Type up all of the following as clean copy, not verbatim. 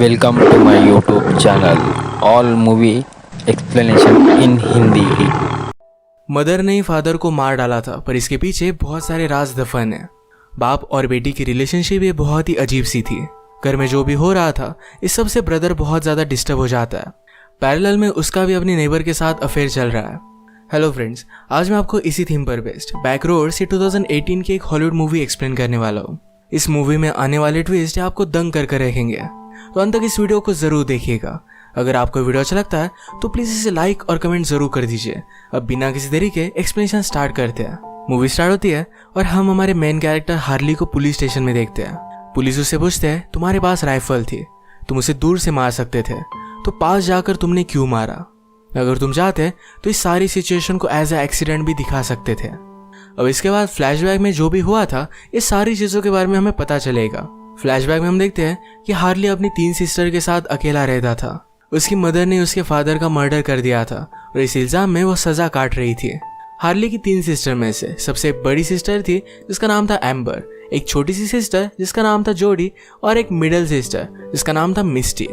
Welcome to my YouTube channel, all movie explanation in Hindi. Mother ने ही father को मार डाला था, पर इसके पीछे बहुत सारे राज दफन है। बाप और बेटी की रिलेशनशिप ये बहुत ही अजीब सी थी। घर में जो भी हो रहा था, इस सब से ब्रदर बहुत ज़्यादा डिस्टर्ब हो जाता है। पैरेलल में उसका भी अपनी नेबर के साथ अफेयर चल रहा है। हेलो फ्रेंड्स, आज मैं आपको इसी थीम पर बेस्ड बैकरोड से 2018 की एक हॉलीवुड मूवी एक्सप्लेन करने वाला हूँ। इस मूवी में आने वाले ट्विस्ट आपको दंग कर रखेंगे, तो अंत तक इस वीडियो को जरूर देखिएगा। अगर आपको वीडियो अच्छा लगता है तो प्लीज इसे लाइक और कमेंट जरूर कर दीजिए। अब बिना किसी देरी के एक्सप्लेनेशन स्टार्ट करते हैं। मूवी स्टार्ट होती है और हम हमारे मेन कैरेक्टर हार्ली को पुलिस स्टेशन में देखते हैं। पुलिस उससे पूछते हैं, तुम्हारे पास राइफल थी, तुम उसे दूर से मार सकते थे, तो पास जाकर तुमने क्यों मारा? अगर तुम चाहते तो इस सारी सिचुएशन को एज ए एक्सीडेंट भी दिखा सकते थे। अब इसके बाद फ्लैशबैक में जो भी हुआ था, इस सारी चीजों के बारे में हमें पता चलेगा। फ्लैशबैक में हम देखते हैं कि हार्ली अपनी 3 सिस्टर के साथ अकेला रहता था। उसकी मदर ने उसके फादर का मर्डर कर दिया था और इस इल्जाम में वो सजा काट रही थी। हार्ली की 3 सिस्टर में से सबसे बड़ी सिस्टर थी जिसका नाम था एम्बर, एक छोटी सी सिस्टर जिसका नाम था जोडी और एक मिडिल सिस्टर जिसका नाम था मिस्टी।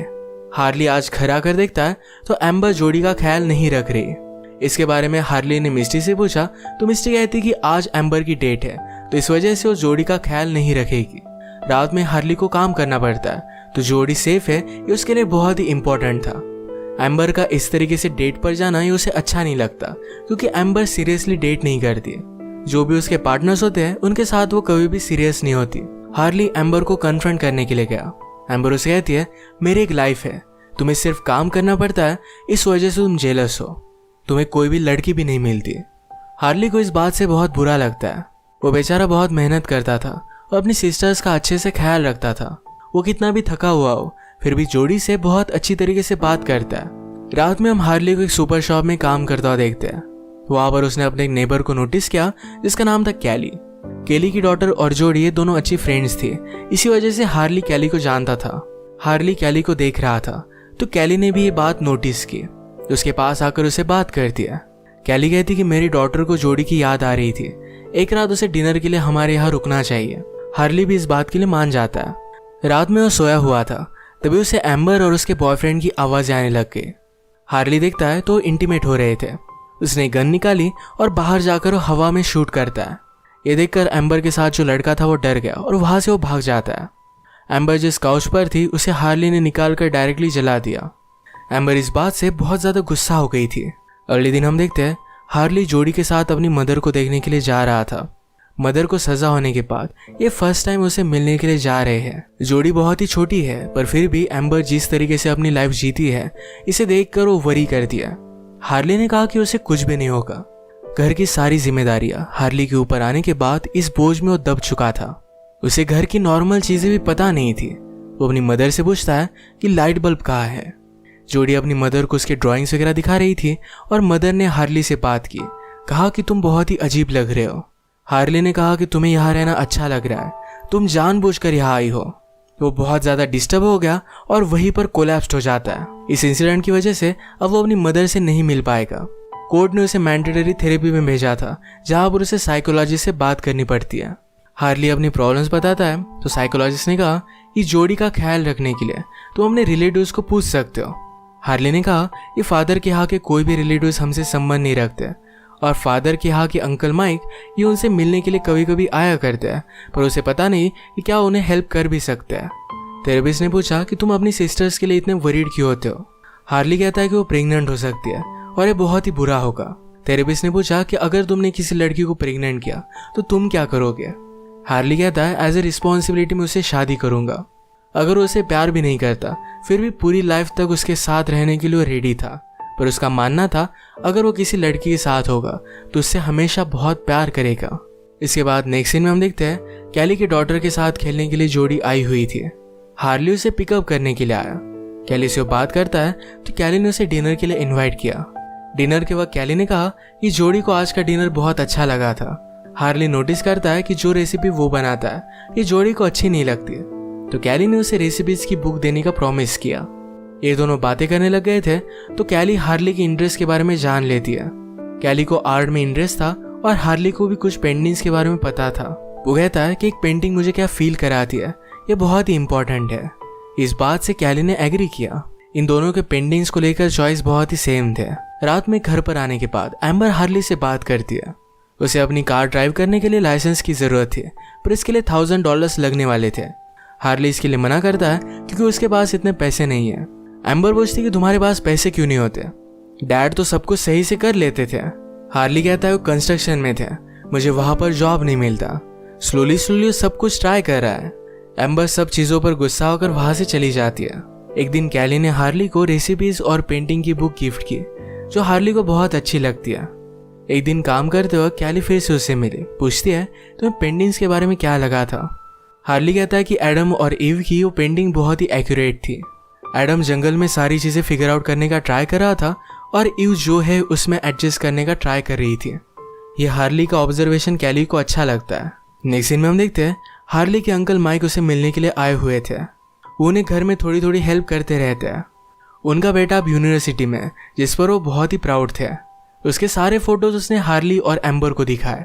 हार्ली आज घर आकर देखता है तो एम्बर जोडी का ख्याल नहीं रख रही। इसके बारे में हार्ली ने मिस्टी से पूछा तो मिस्टी कहती कि आज एम्बर की डेट है, तो इस वजह से वो जोडी का ख्याल नहीं रखेगी। रात में हार्ली को काम करना पड़ता है, तो जोडी सेफ है ये उसके लिए बहुत ही इम्पोर्टेंट था। एम्बर का इस तरीके से डेट पर जाना ये उसे अच्छा नहीं लगता, क्योंकि एम्बर सीरियसली डेट नहीं करती। जो भी उसके पार्टनर्स होते हैं उनके साथ वो कभी भी सीरियस नहीं होती। हार्ली एम्बर को कन्फ्रंट करने के लिए गया। एम्बर उसे कहती है, मेरी एक लाइफ है, तुम्हें सिर्फ काम करना पड़ता है, इस वजह से तुम जेलस हो, तुम्हें कोई भी लड़की भी नहीं मिलती। हार्ली को इस बात से बहुत बुरा लगता है। वो बेचारा बहुत मेहनत करता था और अपनी सिस्टर्स का अच्छे से ख्याल रखता था। वो कितना भी थका हुआ हो फिर भी जोडी से बहुत अच्छी तरीके से बात करता है। रात में हम हार्ली को एक सुपर शॉप में काम करता हुआ देखते हैं। वहां पर उसने अपने एक नेबर को नोटिस किया जिसका नाम था कैली। कैली की डॉटर और जोडी ये दोनों अच्छी फ्रेंड्स थी, इसी वजह से हार्ली कैली को जानता था। हार्ली कैली को देख रहा था तो कैली ने भी ये बात नोटिस की, तो उसके पास आकर उसे बात करती है। कैली कहती कि मेरी डॉटर को जोडी की याद आ रही थी, एक रात उसे डिनर के लिए हमारे यहाँ रुकना चाहिए। हार्ली भी इस बात के लिए मान जाता है। रात में वो सोया हुआ था, तभी उसे एम्बर और उसके बॉयफ्रेंड की आवाज आने लग गई। हार्ली देखता है तो इंटीमेट हो रहे थे। उसने गन निकाली और बाहर जाकर वो हवा में शूट करता है। ये देखकर एम्बर के साथ जो लड़का था वो डर गया और वहां से वो भाग जाता है। एम्बर जिस काउच पर थी उसे हार्ली ने निकाल कर डायरेक्टली जला दिया। एम्बर इस बात से बहुत ज्यादा गुस्सा हो गई थी। अगले दिन हम देखते हैं हार्ली जोडी के साथ अपनी मदर को देखने के लिए जा रहा था। मदर को सजा होने के बाद ये फर्स्ट टाइम उसे मिलने के लिए जा रहे हैं। जोडी बहुत ही छोटी है, पर फिर भी एम्बर जिस तरीके से अपनी लाइफ जीती है इसे देखकर वो वरी कर दिया। हार्ली ने कहा कि उसे कुछ भी नहीं होगा। घर की सारी जिम्मेदारियां हार्ली के ऊपर आने के बाद इस बोझ में वो दब चुका था। उसे घर की नॉर्मल चीजें भी पता नहीं थी। वो अपनी मदर से पूछता है कि लाइट बल्ब कहाँ है। जोडी अपनी मदर को उसके ड्राइंग्स वगैरह दिखा रही थी और मदर ने हार्ली से बात की, कहा कि तुम बहुत ही अजीब लग रहे हो। हार्ली ने कहा कि तुम्हें यहाँ रहना अच्छा लग रहा है, तुम जानबूझकर यहाँ आई हो। वो बहुत ज्यादा डिस्टर्ब हो गया और वहीं पर कोलैप्स हो जाता है। इस इंसिडेंट की वजह से अब वो अपनी मदर से नहीं मिल पाएगा। कोर्ट ने उसे मैंडेटरी थेरेपी में भेजा था, जहाँ पर उसे साइकोलॉजिस्ट से बात करनी पड़ती है। हार्ली अपनी प्रॉब्लम्स बताता है तो साइकोलॉजिस्ट ने कहा कि जोडी का ख्याल रखने के लिए तुम अपने रिलेटिव्स को पूछ सकते हो। हार्ली ने कहा कि फादर के यहाँ के कोई भी रिलेटिव्स हमसे संबंध नहीं रखते और फादर के यहाँ के अंकल माइक ये उनसे मिलने के लिए कभी कभी आया करते हैं, पर उसे पता नहीं कि क्या उन्हें हेल्प कर भी सकते हैं। थेरेपिस्ट ने पूछा कि तुम अपनी सिस्टर्स के लिए इतने वरीड क्यों होते हो। हार्ली कहता है कि वो प्रेग्नेंट हो सकती है और ये बहुत ही बुरा होगा। थेरेपिस्ट ने पूछा कि अगर तुमने किसी लड़की को प्रेग्नेंट किया तो तुम क्या करोगे। हार्ली कहता है एज ए रिस्पॉन्सिबिलिटी में उससे शादी करूंगा। अगर वो उसे प्यार भी नहीं करता फिर भी पूरी लाइफ तक उसके साथ रहने के लिए वो रेडी था, पर उसका मानना था अगर वो किसी लड़की के साथ होगा तो उससे हमेशा बहुत प्यार करेगा। इसके बाद नेक्स्ट सीन में हम देखते हैं कैली के डॉटर के साथ खेलने के लिए जोडी आई हुई थी। हार्ली उसे पिकअप करने के लिए आया। कैली से वो बात करता है तो कैली ने उसे डिनर के लिए इन्वाइट किया। डिनर के वक्त कैली ने कहा कि जोडी को आज का डिनर बहुत अच्छा लगा था। हार्ली नोटिस करता है कि जो रेसिपी वो बनाता है ये जोडी को अच्छी नहीं लगती, तो कैली ने उसे रेसिपीज की बुक देने का प्रॉमिस किया। ये दोनों बातें करने लग गए थे तो कैली हार्ली की इंटरेस्ट के बारे में जान लेती है। कैली को आर्ट में इंटरेस्ट था और हार्ली को भी कुछ पेंटिंग्स के बारे में पता था। वो कहता है कि एक पेंटिंग मुझे क्या फील कराती है, ये बहुत ही इंपॉर्टेंट है। इस बात से कैली ने एग्री किया। इन दोनों के पेंडिंग्स को लेकर चॉइस बहुत ही सेम थे। रात में घर पर आने के बाद एम्बर हार्ली से बात करती है। उसे अपनी कार ड्राइव करने के लिए लाइसेंस की जरूरत थी, पर इसके लिए $1000 लगने वाले थे। हार्ली इसके लिए मना करता है क्योंकि उसके पास इतने पैसे नहीं है। एम्बर पूछती कि तुम्हारे पास पैसे क्यों नहीं होते, डैड तो सब कुछ सही से कर लेते थे। हार्ली कहता है वो कंस्ट्रक्शन में थे, मुझे वहां पर जॉब नहीं मिलता। स्लोली सब कुछ ट्राई कर रहा है। एम्बर सब चीजों पर गुस्सा होकर वहां से चली जाती है। एक दिन कैली ने हार्ली को रेसिपीज और पेंटिंग की बुक गिफ्ट की, जो हार्ली को बहुत अच्छी लगती है। एक दिन काम करते वक्त कैली फिर से उससे मिली, पूछती है तुम्हें पेंटिंग्स के बारे में क्या लगा था। हार्ली कहता है कि एडम और ईव की वो पेंटिंग बहुत ही एक्यूरेट थी। एडम जंगल में सारी चीजें फिगर आउट करने का ट्राई कर रहा था और ईव जो है उसमें एडजस्ट करने का ट्राई कर रही थी। ये हार्ली का ऑब्जर्वेशन कैली को अच्छा लगता है। नेक्स्ट सीन में हम देखते हैं हार्ली के अंकल माइक उसे मिलने के लिए आए हुए थे। वो उन्हें घर में थोड़ी थोड़ी हेल्प करते रहते हैं। उनका बेटा अब यूनिवर्सिटी में, जिस पर वो बहुत ही प्राउड थे। उसके सारे फोटोज उसने हार्ली और एम्बर को दिखाए।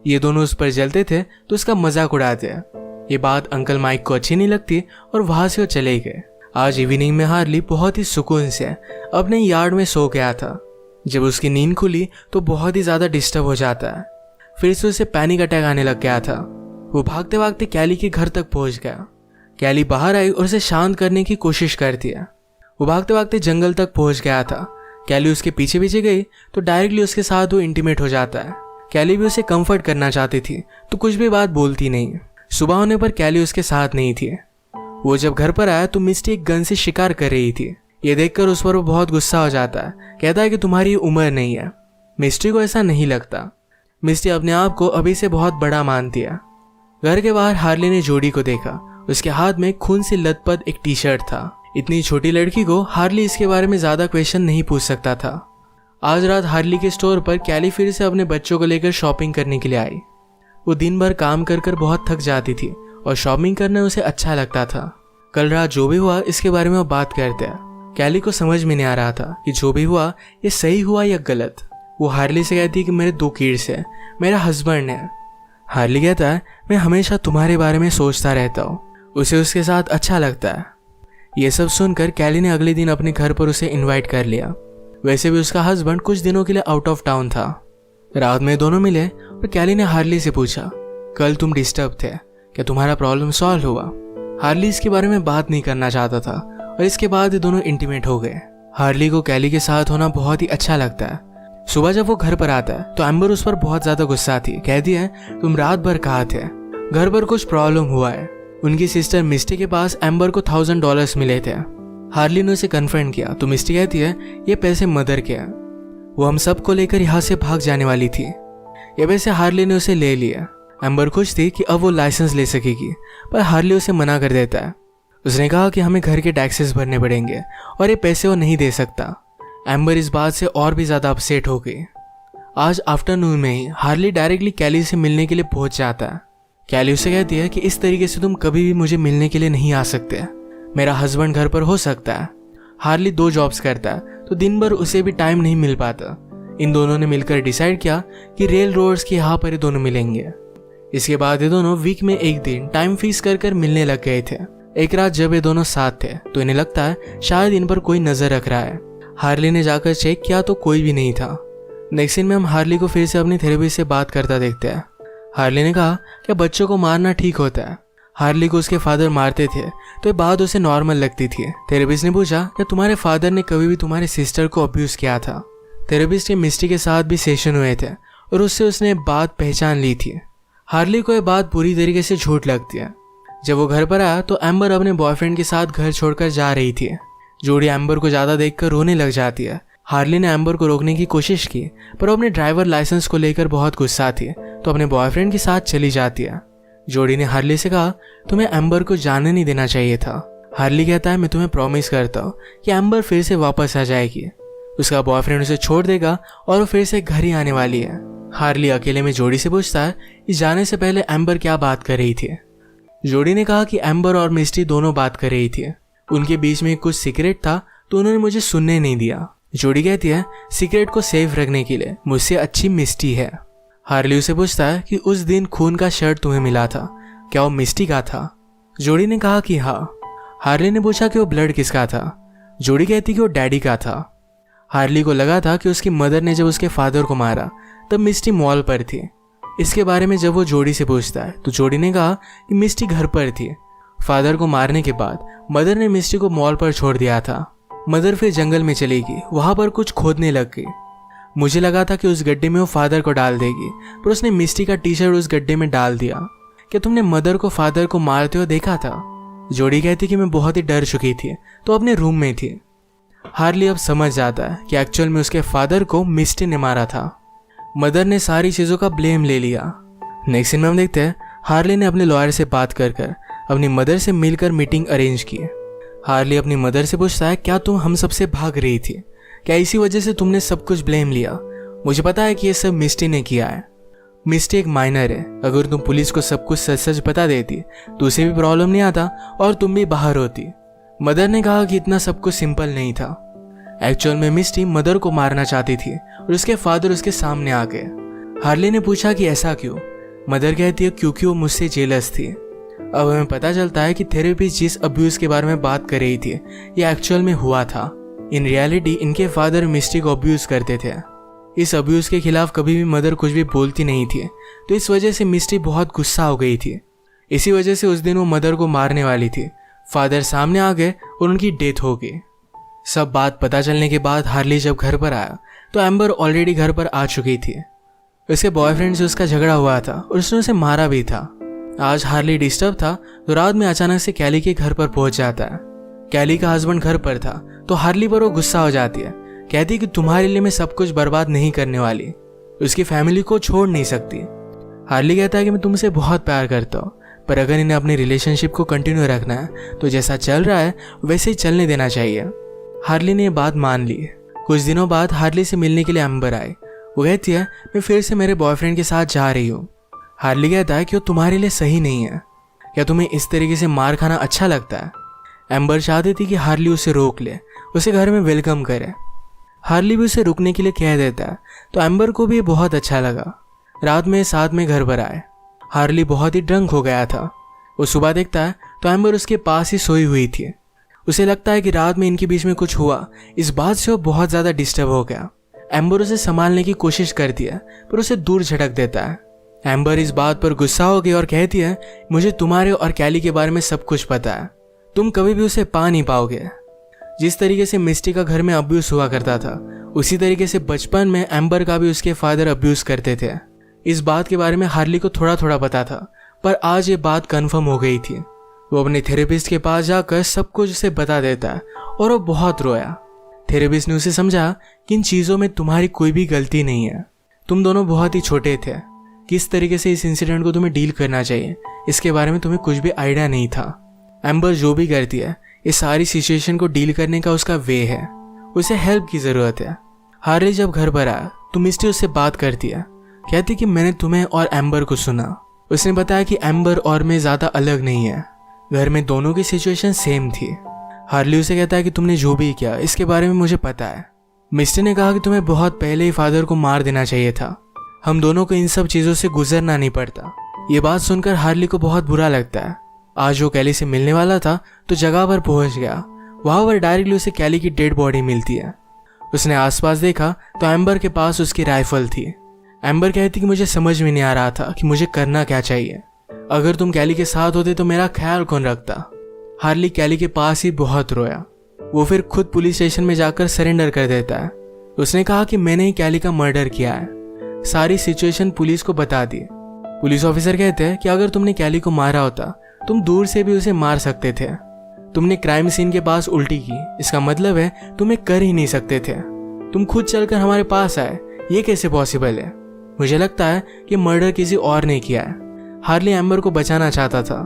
ये दोनों उस पर जलते थे तो उसका मजाक उड़ाते हैं। ये बात अंकल माइक को अच्छी नहीं लगती और वहां से वो चले गए। आज इवनिंग में हार्ली बहुत ही सुकून से अपने यार्ड में सो गया था। जब उसकी नींद खुली तो बहुत ही ज्यादा डिस्टर्ब हो जाता है। फिर से उसे पैनिक अटैक आने लग गया था। वो भागते भागते कैली के घर तक पहुंच गया। कैली बाहर आई और उसे शांत करने की कोशिश करती है। वो भागते भागते जंगल तक पहुंच गया था। कैली उसके पीछे पीछे गई तो डायरेक्टली उसके साथ वो इंटीमेट हो जाता है। कैली भी उसे कंफर्ट करना चाहती थी तो कुछ भी बात बोलती नहीं। सुबह होने पर कैली उसके साथ नहीं थी। वो जब घर पर आया तो मिस्टी एक गन से शिकार कर रही थी। ये देखकर उस पर वो बहुत गुस्सा हो जाता है। कहता है कि तुम्हारी उम्र नहीं है। मिस्टी को ऐसा नहीं लगता। मिस्टी अपने आप को अभी से बहुत बड़ा मानती है। घर के बाहर हार्ली ने जोडी को देखा। उसके हाथ में खून से लथपथ एक टी शर्ट था। इतनी छोटी लड़की को हार्ली इसके बारे में ज्यादा क्वेश्चन नहीं पूछ सकता था। आज रात हार्ली के स्टोर पर कैली फिर से अपने बच्चों को लेकर शॉपिंग करने के लिए आई। वो दिन भर काम कर कर बहुत थक जाती थी और शॉपिंग करना उसे अच्छा लगता था। कल रात जो भी हुआ इसके बारे में वो बात करते हैं। कैली को समझ में नहीं आ रहा था कि जो भी हुआ ये सही हुआ या गलत। वो हार्ली से कहती है कि मेरे 2 किड्स हैं, मेरा हस्बैंड है। हार्ली कहता है मैं हमेशा तुम्हारे बारे में सोचता रहता हूँ। उसे उसके साथ अच्छा लगता है। ये सब सुनकर कैली ने अगले दिन अपने घर पर उसे इनवाइट कर लिया। वैसे भी उसका हस्बैंड कुछ दिनों के लिए आउट ऑफ टाउन था। रात में दोनों मिले और कैली ने हार्ली से पूछा कल तुम डिस्टर्ब थे, क्या तुम्हारा प्रॉब्लम सॉल्व हुआ। हार्ली इसके बारे में बात नहीं करना चाहता था और इसके बाद ये दोनों इंटीमेट हो गए। हार्ली को कैली के साथ होना बहुत ही अच्छा लगता है। सुबह जब वो घर पर आता है तो एम्बर उस पर बहुत ज्यादा गुस्सा थी। कहती है तुम रात भर कहाँ थे, घर पर कुछ प्रॉब्लम हुआ है। उनकी सिस्टर मिस्टी के पास एम्बर को $1000 मिले थे। हार्ली ने उसे कन्फ्रंट किया तो मिस्टी कहती है ये पैसे मदर के हैं, वो हम सबको लेकर यहाँ से भाग जाने वाली थी। ये पैसे हार्ली ने उसे ले लिया। एम्बर खुश थी कि अब वो लाइसेंस ले सकेगी, पर हार्ली उसे मना कर देता है। उसने कहा कि हमें घर के टैक्सेस भरने पड़ेंगे और ये पैसे वो नहीं दे सकता। एम्बर इस बात से और भी ज्यादा अपसेट हो गई। आज आफ्टरनून में ही हार्ली डायरेक्टली कैली से मिलने के लिए पहुंच जाता है। कैली उसे कहती है कि इस तरीके से तुम कभी भी मुझे मिलने के लिए नहीं आ सकते, मेरा हस्बैंड घर पर हो सकता है। हार्ली 2 जॉब्स करता है तो दिन भर उसे भी टाइम नहीं मिल पाता। इन दोनों ने मिलकर डिसाइड किया कि रेल रोड्स के यहाँ पर ये दोनों मिलेंगे। इसके बाद ये दोनों वीक में एक दिन टाइम फिक्स कर मिलने लग गए थे। एक रात जब ये दोनों साथ थे तो इन्हें लगता है शायद इन पर कोई नजर रख रहा है। हार्ली ने जाकर चेक किया तो कोई भी नहीं था। नेक्स्ट सीन में हम हार्ली को फिर से अपनी थेरेपिस्ट से बात करता देखते हैं। हार्ली ने कहा कि बच्चों को मारना ठीक होता है। हार्ली को उसके फादर मारते थे तो ये बात उसे नॉर्मल लगती थी। थेरेपिस्ट ने पूछा कि तुम्हारे फादर ने कभी भी तुम्हारे सिस्टर को अब्यूज किया था। थेरेपिस्ट के मिस्टी के साथ भी सेशन हुए थे और उससे उसने बात पहचान ली थी। हार्ली को यह बात पूरी तरीके से झूठ लगती है। जब वो घर पर आया तो एम्बर अपने बॉयफ्रेंड के साथ घर छोड़कर जा रही थी। जोड़ी एम्बर को ज्यादा देखकर रोने लग जाती है। हार्ली ने एम्बर को रोकने की कोशिश की पर वो अपने ड्राइवर लाइसेंस को लेकर बहुत गुस्सा थी तो अपने बॉयफ्रेंड के साथ चली जाती है। जोड़ी ने हार्ली से कहा तुम्हें एम्बर को जाने नहीं देना चाहिए था। हार्ली कहता है मैं तुम्हें प्रॉमिस करता हूँ कि एम्बर फिर से वापस आ जाएगी। उसका बॉयफ्रेंड उसे छोड़ देगा और वो फिर से घर ही आने वाली है। हार्ली अकेले में जोड़ी से पूछता है कि जाने से पहले एम्बर क्या बात कर रही थी। जोड़ी ने कहा कि एम्बर और मिस्टी दोनों बात कर रही थी। उनके बीच में कुछ सीक्रेट था तो उन्होंने मुझे सुनने नहीं दिया। जोड़ी कहती है सीक्रेट को सेफ रखने के लिए मुझसे अच्छी मिस्टी है। हार्ली उसे पूछता है कि उस दिन खून का शर्ट तुम्हें मिला था, क्या वो मिस्टी का था। जोड़ी ने कहा कि हाँ। हार्ली ने पूछा कि वो ब्लड किसका था। जोडी कहती कि वो डैडी का था। हार्ली को लगा था कि उसकी मदर ने जब उसके फादर को मारा तब मिस्टी मॉल पर थी। इसके बारे में जब वो जोडी से पूछता है तो जोडी ने कहा कि मिस्टी घर पर थी। फादर को मारने के बाद मदर ने मिस्टी को मॉल पर छोड़ दिया था। मदर फिर जंगल में चली गई, वहां पर कुछ खोदने लग गई। मुझे लगा था कि उस गड्ढे में वो फादर को डाल देगी, पर उसने मिस्टी का टी शर्ट उस गड्ढे में डाल दिया। क्या तुमने मदर को फादर को मारते हुए देखा था? जोडी कहती कि मैं बहुत ही डर चुकी थी तो अपने रूम में थी। हार्ली अब समझ जाता है कि एक्चुअल में उसके फादर को मिस्टी ने मारा था। मदर ने सारी चीज़ों का ब्लेम ले लिया। नेक्स्ट सीन में हम देखते हैं हार्ली ने अपने लॉयर से बात कर अपनी मदर से मिलकर मीटिंग अरेंज की। हार्ली अपनी मदर से पूछता है, क्या तुम हम सबसे भाग रही थी? क्या इसी वजह से तुमने सब कुछ ब्लेम लिया? मुझे पता है कि ये सब मिस्टी ने किया है। मिस्टी एक माइनर है। अगर तुम पुलिस को सब कुछ सच सच बता देती तो उसे भी प्रॉब्लम नहीं आता और तुम भी बाहर होती। मदर ने कहा कि इतना सब कुछ सिंपल नहीं था। एक्चुअल में मिस्टी मदर को मारना चाहती थी और उसके फादर उसके सामने आ गए। हार्ली ने पूछा कि ऐसा क्यों? मदर कहती है क्योंकि वो मुझसे जेलस थी। अब हमें पता चलता है कि थेरेपिस्ट जिस अब्यूज के बारे में बात कर रही थी ये एक्चुअल में हुआ था। इन रियलिटी इनके फादर मिस्टी को अब्यूज करते थे। इस अब्यूज के खिलाफ कभी भी मदर कुछ भी बोलती नहीं थी, तो इस वजह से मिस्टी बहुत गुस्सा हो गई थी। इसी वजह से उस दिन वो मदर को मारने वाली थी। फादर सामने आ गए और उनकी डेथ हो गई। सब बात पता चलने के बाद हार्ली जब घर पर आया तो एम्बर ऑलरेडी घर पर आ चुकी थी। उसके बॉयफ्रेंड से उसका झगड़ा हुआ था और उसने उसे मारा भी था। आज हार्ली डिस्टर्ब था तो रात में अचानक से कैली के घर पर पहुंच जाता है। कैली का हस्बैंड घर पर था तो हार्ली पर वो गुस्सा हो जाती है। कहती कि तुम्हारे लिए मैं सब कुछ बर्बाद नहीं करने वाली, उसकी फैमिली को छोड़ नहीं सकती। हार्ली कहता है कि मैं तुमसे बहुत प्यार करता हूँ, पर अगर इन्हें अपनी रिलेशनशिप को कंटिन्यू रखना है तो जैसा चल रहा है वैसे ही चलने देना चाहिए। हार्ली ने ये बात मान ली। कुछ दिनों बाद हार्ली से मिलने के लिए एम्बर आई। वो कहती है मैं फिर से मेरे बॉयफ्रेंड के साथ जा रही हूँ। हार्ली कहता है कि वो तुम्हारे लिए सही नहीं है। क्या तुम्हें इस तरीके से मार खाना अच्छा लगता है? एम्बर चाहती थी कि हार्ली उसे रोक ले, उसे घर में वेलकम करे। हार्ली भी उसे रुकने के लिए कह देता है तो एम्बर को भी बहुत अच्छा लगा। रात में साथ में घर पर आए। हार्ली बहुत ही ड्रंक हो गया था। वो सुबह देखता है तो एम्बर उसके पास ही सोई हुई थी। उसे लगता है कि रात में इनके बीच में कुछ हुआ, इस बात से वो बहुत ज़्यादा डिस्टर्ब हो गया। एम्बर उसे संभालने की कोशिश करती है पर उसे दूर झटक देता है। एम्बर इस बात पर गुस्सा हो गई और कहती है मुझे तुम्हारे और कैली के बारे में सब कुछ पता है, तुम कभी भी उसे पा नहीं पाओगे। जिस तरीके से मिस्टी का घर में अब्यूज हुआ करता था उसी तरीके से बचपन में एम्बर का भी उसके फादर अब्यूज करते थे। इस बात के बारे में हार्ली को थोड़ा थोड़ा पता था, पर आज ये बात कन्फर्म हो गई थी। वो अपने थेरेपिस्ट के पास जाकर सब कुछ उसे बता देता है और वो बहुत रोया। थेरेपिस्ट ने उसे समझा कि इन चीज़ों में तुम्हारी कोई भी गलती नहीं है, तुम दोनों बहुत ही छोटे थे। किस तरीके से इस इंसिडेंट को तुम्हें डील करना चाहिए इसके बारे में तुम्हें कुछ भी आइडिया नहीं था। एम्बर जो भी करती है इस सारी सिचुएशन को डील करने का उसका वे है, उसे हेल्प की ज़रूरत है। हार्ली जब घर पर आया तो मिस्टी उससे बात करती है। कहती कि मैंने तुम्हें और एम्बर को सुना। उसने बताया कि एम्बर और मैं ज़्यादा अलग नहीं है, घर में दोनों की सिचुएशन सेम थी। हार्ली उसे कहता है कि तुमने जो भी किया इसके बारे में मुझे पता है। मिस्टी ने कहा कि तुम्हें बहुत पहले ही फादर को मार देना चाहिए था, हम दोनों को इन सब चीज़ों से गुजरना नहीं पड़ता। ये बात सुनकर हार्ली को बहुत बुरा लगता है। आज वो कैली से मिलने वाला था तो जगह पर पहुंच गया। वहां पर डायरेक्टली उसे कैली की डेड बॉडी मिलती है। उसने आसपास देखा तो एम्बर के पास उसकी राइफल थी। एम्बर कहती कि मुझे समझ में नहीं आ रहा था कि मुझे करना क्या चाहिए। अगर तुम कैली के साथ होते तो मेरा ख्याल कौन रखता। हार्ली कैली के पास ही बहुत रोया। वो फिर खुद पुलिस स्टेशन में जाकर सरेंडर कर देता है। उसने कहा कि मैंने ही कैली का मर्डर किया है। सारी सिचुएशन पुलिस को बता दी। पुलिस ऑफिसर कहते हैं कि अगर तुमने कैली को मारा होता तुम दूर से भी उसे मार सकते थे। तुमने क्राइम सीन के पास उल्टी की, इसका मतलब है तुम कर ही नहीं सकते थे। तुम खुद चलकर हमारे पास आए, ये कैसे पॉसिबल है? मुझे लगता है कि मर्डर किसी और ने किया है। हार्ली एम्बर को बचाना चाहता था।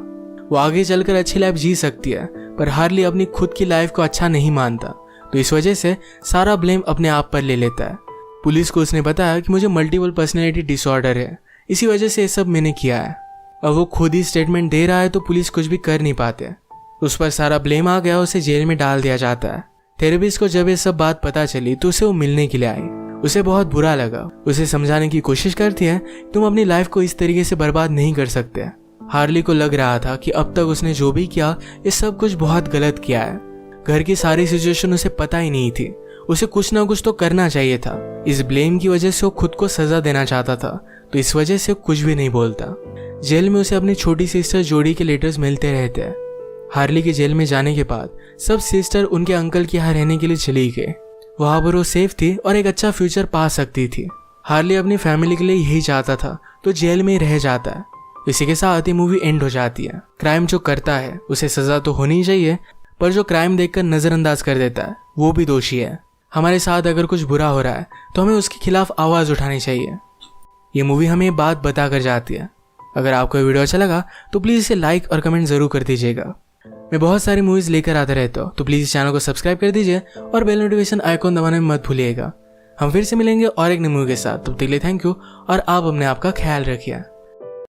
वो आगे चलकर अच्छी लाइफ जी सकती है, पर हार्ली अपनी खुद की लाइफ को अच्छा नहीं मानता, तो इस वजह से सारा ब्लेम अपने आप पर ले लेता है। पुलिस को उसने बताया कि मुझे मल्टीपल पर्सनैलिटी डिसऑर्डर है, इसी वजह से ये सब मैंने किया है। अब वो खुद ही स्टेटमेंट दे रहा है तो पुलिस कुछ भी कर नहीं पाते। उस पर सारा ब्लेम आ गया, उसे जेल में डाल दिया जाता है। थेरेपिस्ट को जब ये सब बात पता चली तो उसे वो मिलने के लिए आई। उसे बहुत बुरा लगा। उसे समझाने की कोशिश करती है तुम अपनी लाइफ को इस तरीके से बर्बाद नहीं कर सकते। हार्ली को लग रहा था कि अब तक उसने जो भी किया ये सब कुछ बहुत गलत किया है। घर की सारी सिचुएशन उसे पता ही नहीं थी। उसे कुछ ना कुछ तो करना चाहिए था। इस ब्लेम की वजह से वो खुद को सजा देना चाहता था, तो इस वजह से वो कुछ भी नहीं बोलता। जेल में उसे अपनी छोटी सिस्टर जोडी के लेटर्स मिलते रहते हैं। हार्ली के जेल में जाने के बाद सब सिस्टर उनके अंकल के यहाँ रहने के लिए चली गई। वहां पर वो सेफ थी और एक अच्छा फ्यूचर पा सकती थी। हार्ली अपनी फैमिली के लिए यही चाहता था, तो जेल में ही रह जाता है। इसी के साथ ही मूवी एंड हो जाती है। क्राइम जो करता है उसे सजा तो होनी चाहिए, पर जो क्राइम देखकर नजरअंदाज कर देता है वो भी दोषी है। हमारे साथ अगर कुछ बुरा हो रहा है तो हमें उसके खिलाफ आवाज उठानी चाहिए। ये मूवी हमें बात बता कर जाती है। अगर आपको वीडियो अच्छा लगा तो प्लीज इसे लाइक और कमेंट जरूर कर दीजिएगा। मैं बहुत सारी मूवीज लेकर आता रहता हूँ, तो प्लीज इस चैनल को सब्सक्राइब कर दीजिए और बेल नोटिफिकेशन आइकॉन दबाना मत भूलिएगा। हम फिर से मिलेंगे और एक नई मूवी के साथ। तब तक के लिए थैंक यू और आप अपने आप का ख्याल रखिए।